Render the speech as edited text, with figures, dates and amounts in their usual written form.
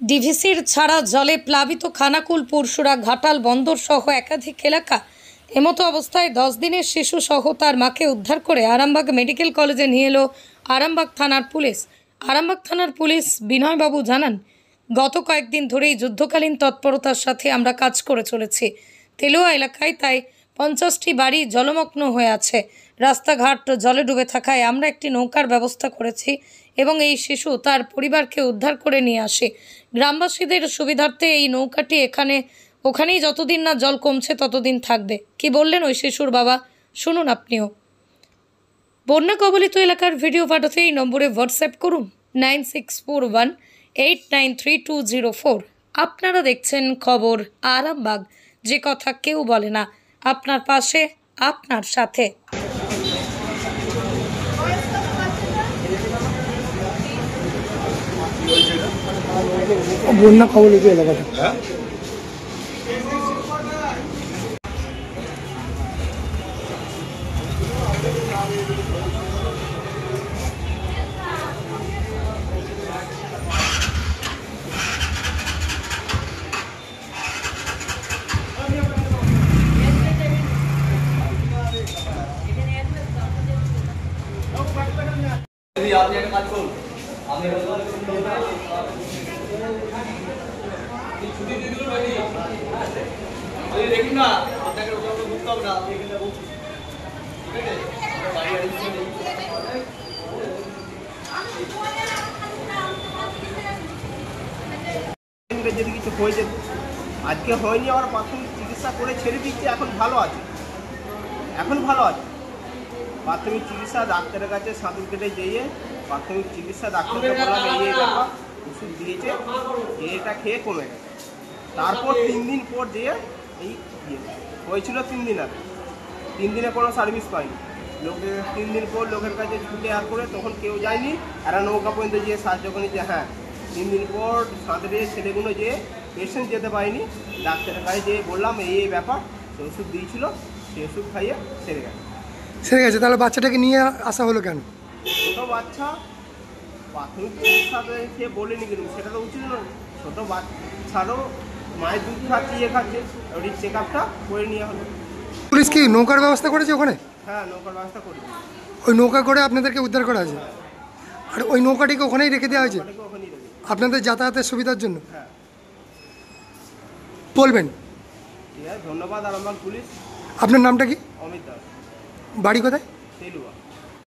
ডিভিসির ছাড়া জলে প্লাবিত খানাকুল, পরশুরা, ঘাটাল বন্দর সহ একাধিক এলাকা। এমতো অবস্থায় 10 দিনের শিশু সহ তার মাকে উদ্ধার করে আরামবাগ মেডিকেল কলেজে নিয়ে এলো আরামবাগ থানার পুলিশ। আরামবাগ থানার পুলিশ বিনয়বাবু জানান, গত কয়েকদিন ধরেই যুদ্ধকালীন তৎপরতার সাথে আমরা কাজ করে চলেছি। তেলুয়া এলাকায় তাই 50টি বাড়ি জলমগ্ন হয়ে আছে। রাস্তাঘাট জলে ডুবে থাকায় আমরা একটি নৌকার ব্যবস্থা করেছি এবং এই শিশু তার পরিবারকে উদ্ধার করে নিয়ে আসে। গ্রামবাসীদের সুবিধার্থে এই নৌকাটি ওখানেই যতদিন না জল কমছে ততদিন থাকবে। কি বললেন ওই শিশুর বাবা, শুনুন আপনিও। বন্যা কবলিত এলাকার ভিডিও পাঠাতে এই নম্বরে হোয়াটসঅ্যাপ করুন 9641893204। আপনারা দেখছেন খবর আরামবাগ, যে কথা কেউ বলে না, আপনার পাশে, আপনার সাথে। বন্যা কবলিত এলাকাটা দেখুন না, আপনাকে বুঝতে হবে না। যদি কিছু হয়ে যেত, আজকে হয়নি, আমার প্রাথমিক চিকিৎসা করে ছেড়ে দিচ্ছে, এখন ভালো আছে। প্রাথমিক চিকিৎসা ডাক্তারের কাছে সাঁতুর কেটে যেয়ে প্রাথমিক চিকিৎসা ডাক্তারকে বললাম এই ব্যাপার, ওষুধ দিয়েছে, এটা খেয়ে কমে গেছে। তারপর 3 দিন পর যেয়ে এই হয়েছিল, 3 দিন আগে, 3 দিনে কোনো সার্ভিস পাইনি। 3 দিন পর লোকের কাছে ছুটে করে, তখন কেউ যায়নি, এরা নৌকা পর্যন্ত যেয়ে সাহায্য করেনি যে হ্যাঁ 3 দিন পর সাঁতরে ছেলেগুলো যে পেশেন্ট যেতে পারেনি, ডাক্তারের কাছে যেয়ে বললাম এই ব্যাপার, সে ওষুধ দিয়েছিল, সে ওষুধ খাইয়ে সেরে গেছে। তাহলে বাচ্চাটাকে নিয়ে আসা হলো কেন? ছোটো বাচ্চা প্রাথমিক চিকিৎসাতে সে বলেনি, কিন্তু সেটা তো উচিত নয়। ছোটো বাচ্চারও মায়ের দুধ খাচ্ছে, খাচ্ছে, ওই চেক আপটা করে নেওয়া হলো। পুলিশ কি নৌকার ব্যবস্থা করেছে ওখানে? হ্যাঁ, নৌকার ব্যবস্থা করেছে। ওই নৌকা করে আপনাদেরকে উদ্ধার করা হয়েছে, আর ওই নৌকাটিকে ওখানেই রেখে দেওয়া হয়েছে আপনাদের যাতায়াতের সুবিধার জন্য? হ্যাঁ, বলবেন। ধন্যবাদ আরামবাগ পুলিশ। আপনার নামটা কি? অমিত দাস। বাড়ি কোথায়? তেলুয়া।